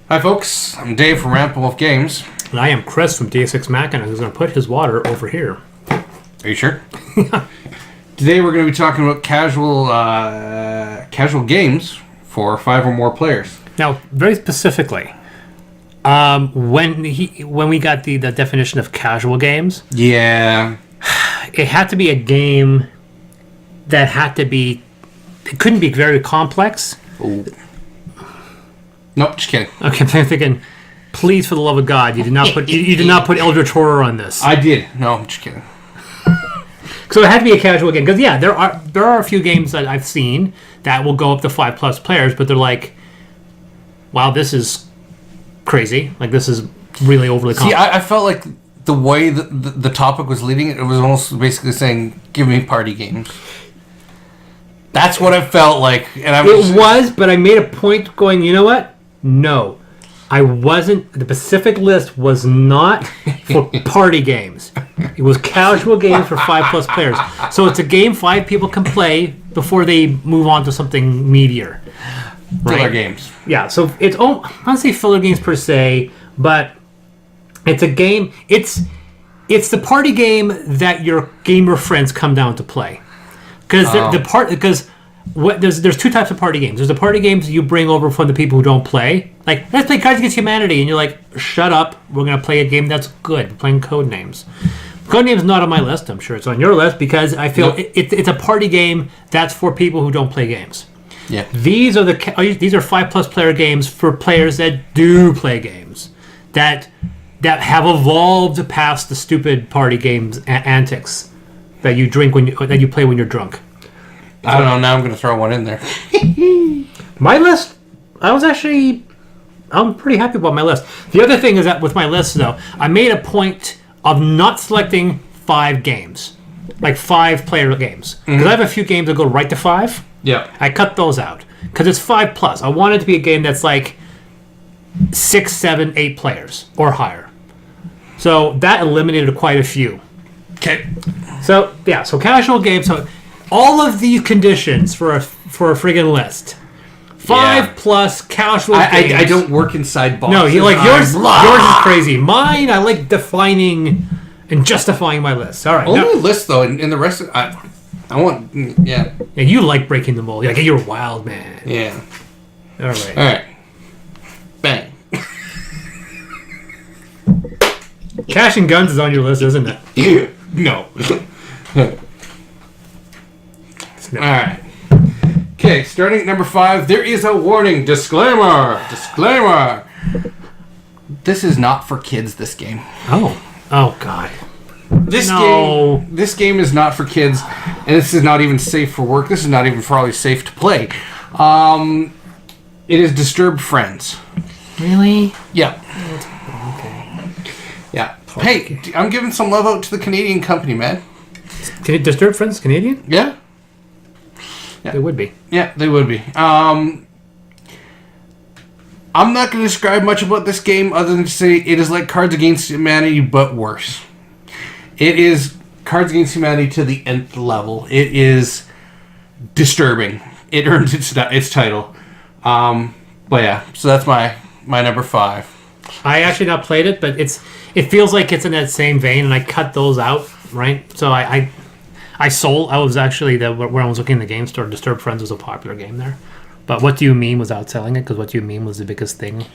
Hi, folks. I'm Dave from Rampant Wolf Games. And I am Chris from Deus Ex Machina, who's going to put his water over here. Are you sure? Today we're going to be talking about casual games for 5 or more players. Now, very specifically, when we got the definition of casual games, Yeah. it had to be a game that had to be. It couldn't be very complex. Ooh. Nope, just kidding. Okay, I'm thinking, please, for the love of God, you did not put you did not put Eldritch Horror on this. I did. No, I'm just kidding. So it had to be a casual game because there are a few games that I've seen that will go up to 5+ players, but they're like, wow, this is crazy. Like, this is really overly complex. See, I felt like the way the topic was leading it was almost basically saying, "Give me party games." That's what it felt like, and It was, but I made a point going, you know what? No. I wasn't... The Pacific list was not for party games. It was casual games for 5+ players. So it's a game 5 people can play before they move on to something meatier. filler games. Yeah, so it's... I don't say filler games per se, but it's a game... It's the party game that your gamer friends come down to play. Because there's two types of party games. There's the party games you bring over from the people who don't play. Like, let's play Cards Against Humanity, and you're like, shut up, we're going to play a game that's good. We're playing Codenames. Codenames not on my list. I'm sure it's on your list because I feel it's a party game that's for people who don't play games. Yeah. These are 5+ player games for players that do play games. That have evolved past the stupid party games antics that you play when you're drunk. I don't know. Now I'm going to throw one in there. My list, I'm pretty happy about my list. The other thing is that with my list, though, I made a point of not selecting 5 games, like 5-player games, because I have a few games that go right to 5. Yeah. I cut those out because it's 5+. I want it to be a game that's like 6, 7, 8 players or higher. So that eliminated quite a few. Okay. So yeah, so casual games. So all of these conditions for a friggin' list. 5+ casual games. I don't work inside boxes. No, yours is crazy. Mine, I like defining and justifying my list. All right. Only list though, and the rest. I want. Yeah. Yeah, you like breaking the mold. You're a wild man. Yeah. All right. All right. Bang. Cash and Guns is on your list, isn't it? No. All right. Okay, starting at number 5, there is a warning. Disclaimer. This is not for kids, this game. Oh God. This game is not for kids, and this is not even safe for work. This is not even probably safe to play. It is Disturbed Friends. Really? Yeah. Okay. Yeah. Hey, I'm giving some love out to the Canadian company, man. Can it Disturbed Friends Canadian? Yeah. They would be. Yeah, they would be. I'm not going to describe much about this game other than to say it is like Cards Against Humanity, but worse. It is Cards Against Humanity to the nth level. It is disturbing. It earns its title. But yeah, so that's my number 5. I actually not played it, but it feels like it's in that same vein, and I cut those out, right? So I was actually when I was looking in the game store, Disturbed Friends was a popular game there. But What Do You Mean was outselling it because What Do You Mean was the biggest thing.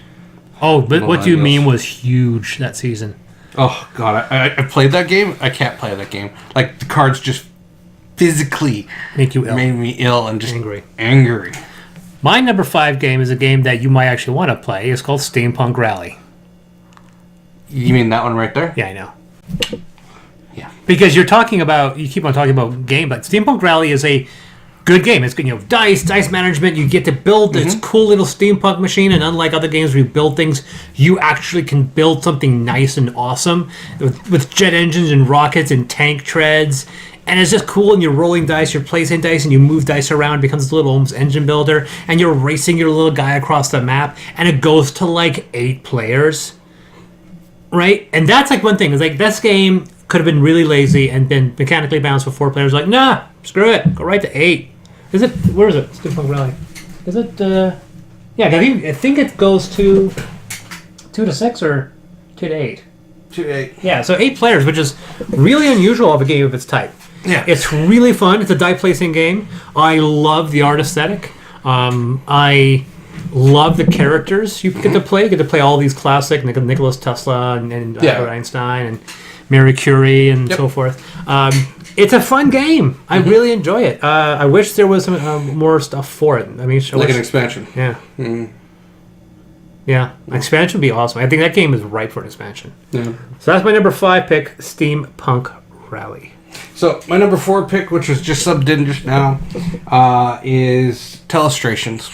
Oh, but What Do You Mean was huge that season. Oh God, I played that game. I can't play that game. Like the cards just physically make you ill. Made me ill and just angry. My number 5 game is a game that you might actually want to play. It's called Steampunk Rally. You mean that one right there? Yeah, I know. Yeah. Because you keep on talking about game, but Steampunk Rally is a good game. It's good, dice management. You get to build this cool little steampunk machine, and unlike other games where you build things, you actually can build something nice and awesome with jet engines and rockets and tank treads. And it's just cool, and you're rolling dice, you're placing dice, and you move dice around. It becomes a little almost engine builder, and you're racing your little guy across the map, and it goes to like 8 players, right? And that's like one thing. It's like this game could have been really lazy and been mechanically balanced for 4 players. Like, nah, screw it, go right to 8. Is it? Where is it? Steampunk Rally. Is it? Yeah, I think it goes to. 2 to 6 or 2 to 8? 2 to 8. Yeah, so 8 players, which is really unusual of a game of its type. Yeah. It's really fun. It's a die placing game. I love the art aesthetic. I love the characters you get to play. You get to play all these classic Nicholas Tesla and Albert Einstein and Marie Curie and so forth. It's a fun game. I really enjoy it. I wish there was some more stuff for it. I mean, Like an expansion. Yeah. Yeah, expansion would be awesome. I think that game is ripe for an expansion. Yeah. So that's my number 5 pick, Steampunk Rally. So my number 4 pick, which was just subbed in just now, is Telestrations.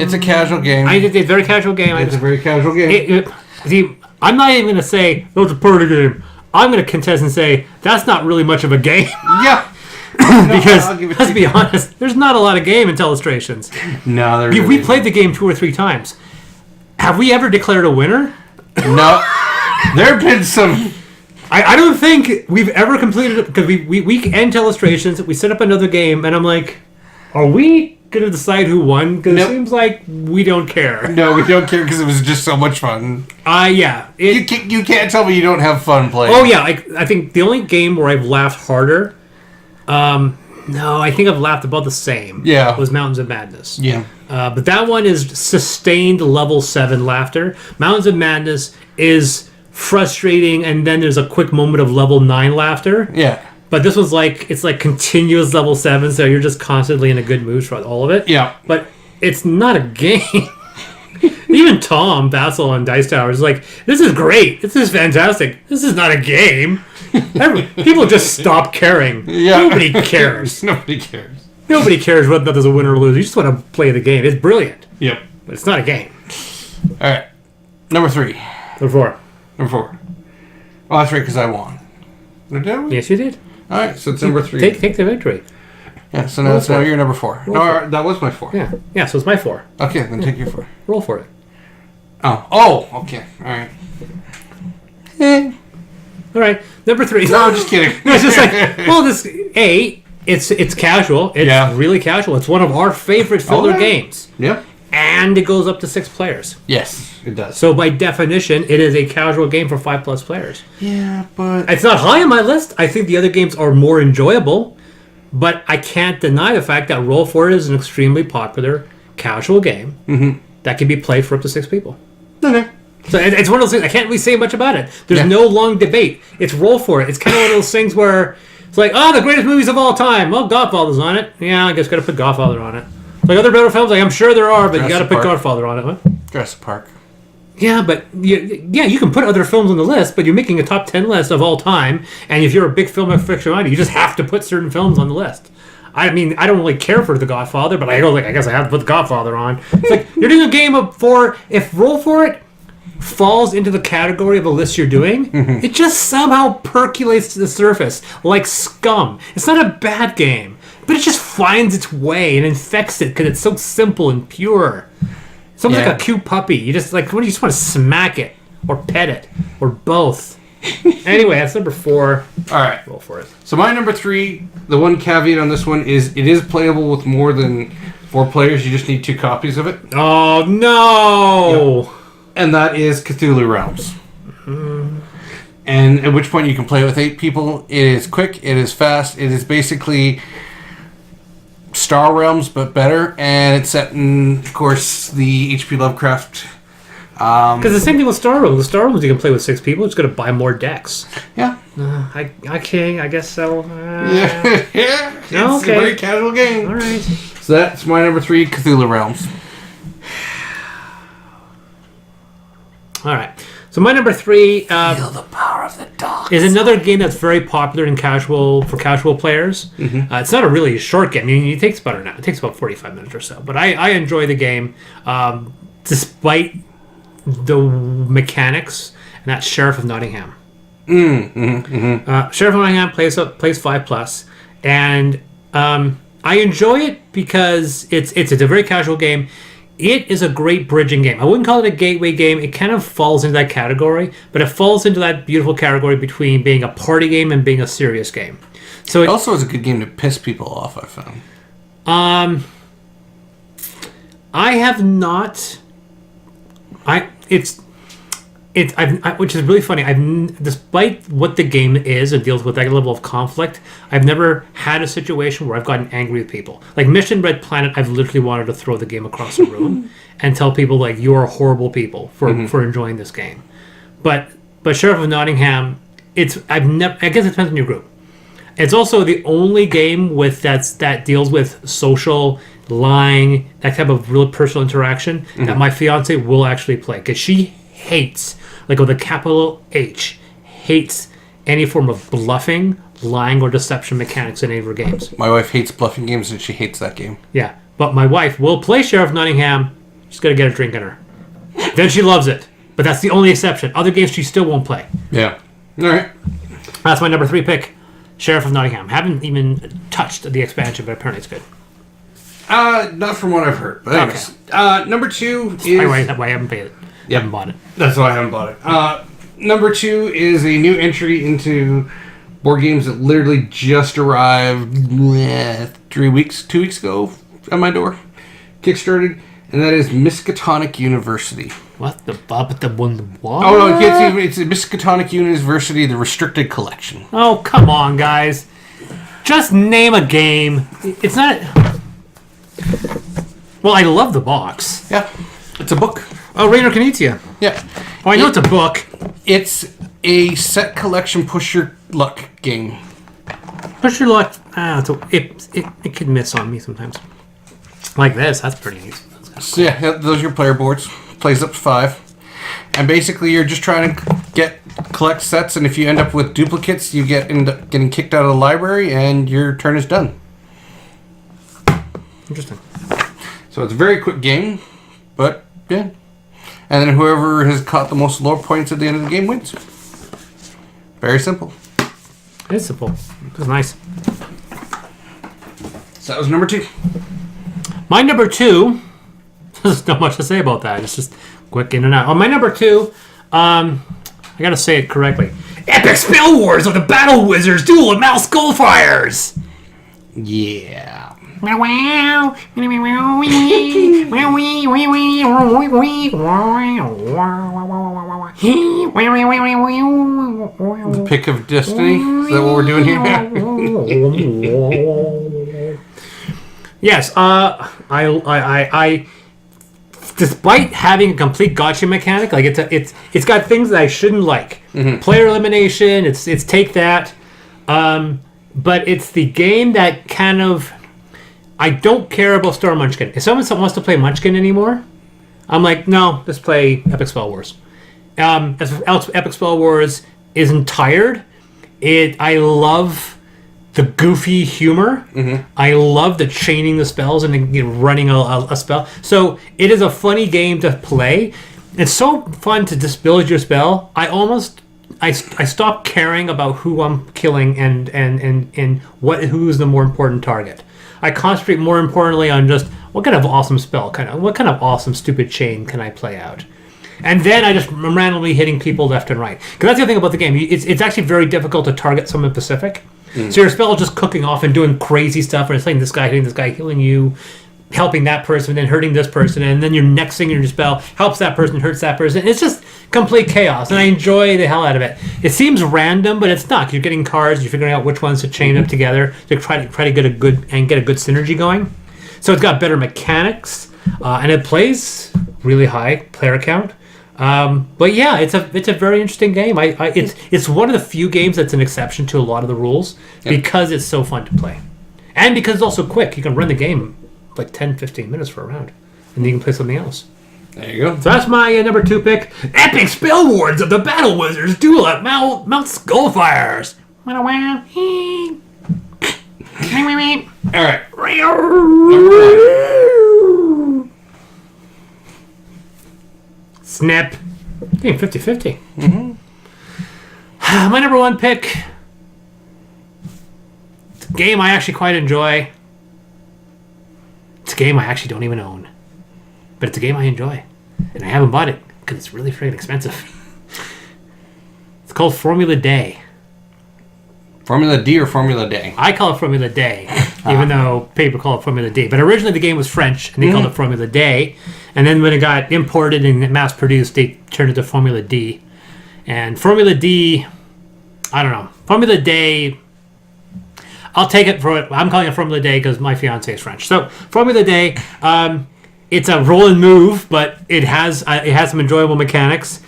It's a casual game. It's a very casual game. It's a very casual game. See, I'm not even going to say, oh, it's a party game. I'm going to contest and say, that's not really much of a game. Yeah. Because, let's be honest, there's not a lot of game in Telestrations. No, there We played the game 2 or 3 times. Have we ever declared a winner? No. There have been some... I don't think we've ever completed it, because we end Telestrations, we set up another game, and I'm like, are we going to decide who won? Because it seems like we don't care. No, we don't care because it was just so much fun. Yeah. You can't tell me you don't have fun playing. Oh, yeah. I think the only game where I've laughed harder, no, I think I've laughed about the same. Yeah. Was Mountains of Madness. Yeah. But that one is sustained level 7 laughter. Mountains of Madness is frustrating, and then there's a quick moment of level 9 laughter. Yeah. But this was it's like continuous level 7, so you're just constantly in a good mood for all of it. Yeah. But it's not a game. Even Tom Basil on Dice Tower is like, this is great. This is fantastic. This is not a game. People just stop caring. Yeah. Nobody cares. Nobody cares. Nobody cares whether there's a winner or lose. You just want to play the game. It's brilliant. Yep. But it's not a game. All right. Number 3. Number 4. Number 4. Oh, that's right, because I won. Did we? Yes, you did. All right, so it's number 3. Take the victory. Yeah, so now you're number 4. No, that was my 4. Yeah. Yeah, so it's my 4. Okay, then take your 4. Roll for it. Oh, okay. All right. All right. Number 3. No, I'm just kidding. No, it's just like, well, it's casual. It's really casual. It's one of our favorite filler games. Yep. And it goes up to 6 players. Yes, it does. So by definition, it is a casual game for 5+ players. Yeah, but... It's not high on my list. I think the other games are more enjoyable. But I can't deny the fact that Roll For It is an extremely popular casual game that can be played for up to 6 people. Okay. So it's one of those things, I can't really say much about it. There's no long debate. It's Roll For It. It's kind of one of those things where it's like, the greatest movies of all time. Well, Godfather's on it. Yeah, I guess got to put Godfather on it. Like other better films, I'm sure there are, but you got to put Godfather on it. What? Jurassic Park. Yeah, but you can put other films on the list, but you're making a top 10 list of all time, and if you're a big film aficionado, you just have to put certain films on the list. I mean, I don't really care for The Godfather, but I guess I have to put The Godfather on. It's like, you're doing a game if Roll For It falls into the category of a list you're doing, it just somehow percolates to the surface, like scum. It's not a bad game, but it just finds its way and infects it because it's so simple and pure. Something like a cute puppy. You just you just want to smack it or pet it or both. Anyway, that's number 4. All right. Roll For It. So my number 3, the one caveat on this one is it is playable with more than 4 players. You just need 2 copies of it. Oh, no! Yep. And that is Cthulhu Realms. And at which point you can play with 8 people. It is quick. It is fast. It is basically Star Realms, but better. And it's set in, of course, the H.P. Lovecraft. Because the same thing with Star Realms. The Star Realms you can play with 6 people. It's going to buy more decks. Yeah. I guess so. Yeah. It's a okay. very casual game. All right. So that's my number 3, Cthulhu Realms. All right. So my number 3 Feel the power of the dog. is another game that's very popular in casual players. It's not a really short game. I mean, it takes about 45 minutes or so. But I enjoy the game despite the mechanics. And that's Sheriff of Nottingham. Sheriff of Nottingham plays 5+, and I enjoy it because it's a very casual game. It is a great bridging game. I wouldn't call it a gateway game. It kind of falls into that category, but it falls into that beautiful category between being a party game and being a serious game. So It also is a good game to piss people off, I found. I have not. which is really funny. Despite what the game is and deals with that level of conflict, I've never had a situation where I've gotten angry with people. Like Mission Red Planet, I've literally wanted to throw the game across the room and tell people like you are horrible people for enjoying this game. But Sheriff of Nottingham, I guess it depends on your group. It's also the only game that deals with social lying, that type of real personal interaction that my fiance will actually play, because she hates, like with a capital H, hates any form of bluffing, lying, or deception mechanics in any of her games. My wife hates bluffing games, and she hates that game. Yeah, but my wife will play Sheriff of Nottingham. She's got to get a drink in her. Then she loves it. But that's the only exception. Other games she still won't play. Yeah. All right. That's my number 3 pick, Sheriff of Nottingham. Haven't even touched the expansion, but apparently it's good. Not from what I've heard. But anyways. Number 2 is... I haven't paid it. You haven't bought it. That's why I haven't bought it. Number 2 is a new entry into board games that literally just arrived 2 weeks ago at my door. Kickstarted. And that is Miskatonic University. What the what? Oh no, it's a Miskatonic University, the Restricted Collection. Oh, come on, guys. Just name a game. It's not... Well, I love the box. Yeah. It's a book. Oh, Rainer Knizia. Yeah. Oh, I know it's a book. It's a set collection push your luck game. Push your luck. It can miss on me sometimes. Like this. That's pretty neat. So yeah, those are your player boards. Plays up to 5. And basically you're just trying to collect sets, and if you end up with duplicates, you end up getting kicked out of the library and your turn is done. Interesting. So it's a very quick game, but yeah. And then whoever has caught the most lore points at the end of the game wins. Very simple. It's simple. It's nice. So that was number 2. My number 2... There's not much to say about that. It's just quick in and out. On my number 2, I gotta say it correctly. Epic Spell Wars of the Battle Wizards Duel of Mouse Skullfires! Yeah. The Pick of Destiny? Is that what we're doing here? Yes, I despite having a complete gotcha mechanic, like it's got things that I shouldn't like. Mm-hmm. Player elimination, it's take that. But it's the game that kind of... I don't care about Star Munchkin. If someone wants to play Munchkin anymore, I'm like, no, let's play Epic Spell Wars. Epic Spell Wars isn't tired. I love the goofy humor. Mm-hmm. I love the chaining the spells and running a spell. So it is a funny game to play. It's so fun to just build your spell. I stopped caring about who I'm killing and who's the more important target. I concentrate more importantly on just what kind of awesome spell, what kind of awesome stupid chain can I play out. And then I just randomly hitting people left and right. Because that's the thing about the game. It's actually very difficult to target someone specific. Mm. So your spell is just cooking off and doing crazy stuff, and it's hitting this guy, healing you, helping that person, then hurting this person, and then your next thing in your spell helps that person, hurts that person. It's just complete chaos, and I enjoy the hell out of it. It seems random, but it's not. You're getting cards, you're figuring out which ones to chain up together to try to get a good synergy going. So it's got better mechanics, and it plays really high player count. But yeah, it's a very interesting game. It's one of the few games that's an exception to a lot of the rules because it's so fun to play, and because it's also quick. You can run the game like 10-15 minutes for a round, and you can play something else. There you go. So that's my number 2 pick. Epic Spell Wars of the Battle Wizards Duel at Mount Skullfires. All right. Snap. Game 50-50. Mm-hmm. My number 1 pick. It's a game I actually quite enjoy. It's a game I actually don't even own. But it's a game I enjoy. And I haven't bought it because it's really friggin' expensive. It's called Formula Day. Formula D or Formula Day? I call it Formula Day, even though people call it Formula D. But originally the game was French, and they called it Formula Day. And then when it got imported and mass-produced, they turned it to Formula D. And Formula D, I don't know. Formula Day, I'll take it for it. I'm calling it Formula Day because my fiance is French. So Formula Day, it's a roll and move, but it has some enjoyable mechanics,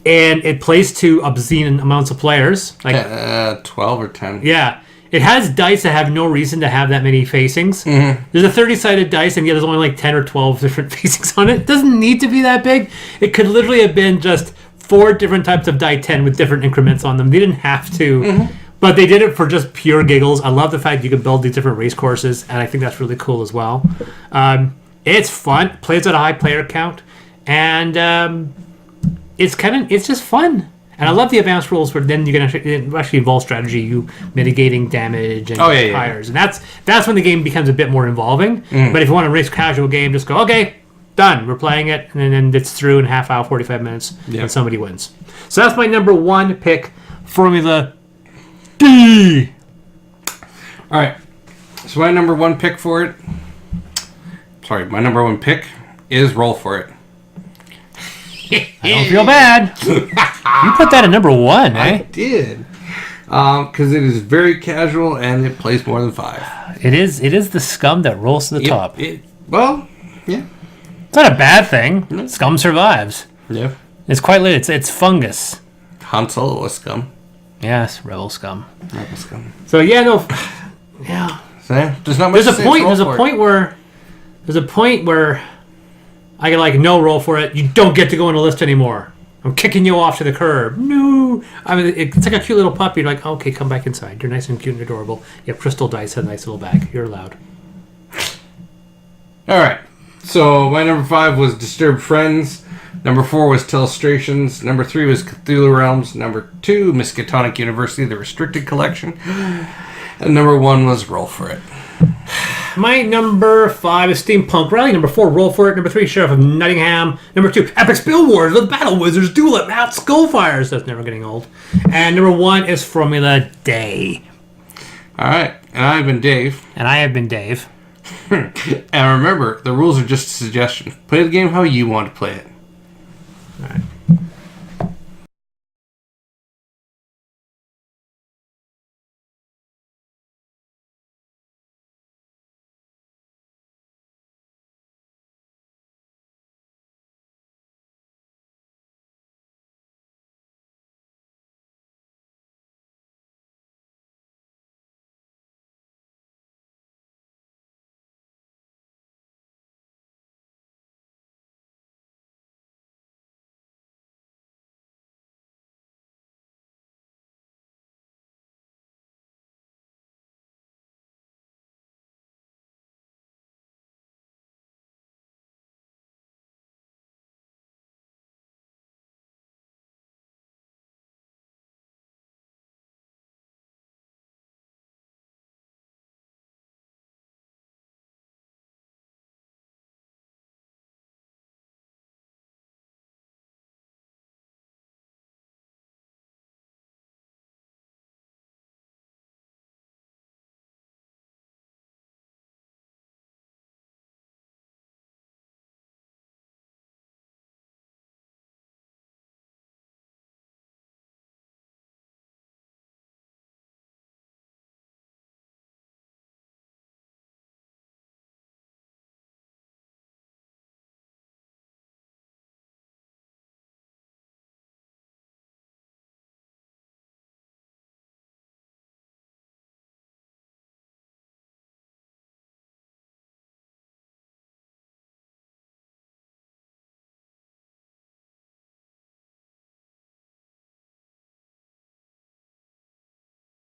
and it plays to obscene amounts of players. Like 12 or 10. Yeah. It has dice that have no reason to have that many facings. Mm-hmm. There's a 30-sided dice, and yet there's only like 10 or 12 different facings on it. It doesn't need to be that big. It could literally have been just 4 different types of die 10 with different increments on them. They didn't have to, Mm-hmm. but they did it for just pure giggles. I love the fact you can build these different race courses, and I think that's really cool as well. It's fun. Plays at a high player count, and it's just fun. And I love the advanced rules where then you can actually involve strategy, you mitigating damage and tires. And that's when the game becomes a bit more involving. But if you want a race casual game, just go, okay, done. We're playing it. And then it's through in half hour, 45 minutes, and somebody wins. So that's my number 1 pick, Formula D. All right. So my number 1 pick for it... Sorry, my number 1 pick is Roll For It. I don't feel bad. You put that at number 1, eh? I did. Because it is very casual and it plays more than 5. It is the scum that rolls to the top. Well, yeah. It's not a bad thing. Scum survives. Yeah. It's quite lit. It's fungus. Han Solo was scum. Yes, rebel scum. Rebel scum. So yeah, no, yeah. So, there's not much. There's a point where I can like no roll for it. You don't get to go on a list anymore. I'm kicking you off to the curb. No, I mean it's like a cute little puppy. You're like, okay, come back inside. You're nice and cute and adorable. You have crystal dice, a nice little bag. You're allowed. All right. So my number 5 was Disturbed Friends. Number 4 was Telestrations. Number 3 was Cthulhu Realms. Number 2, Miskatonic University, the Restricted Collection. And number 1 was Roll For It. My number 5 is Steampunk Rally. Number 4, Roll For It. Number 3, Sheriff of Nottingham. Number 2, Epic Spill Wars with Battle Wizards Duel at Mount Skullfires. That's never getting old. And number 1 is Formula Day. All right. And I've been Dave. And I have been Dave. And remember, the rules are just a suggestion. Play the game how you want to play it.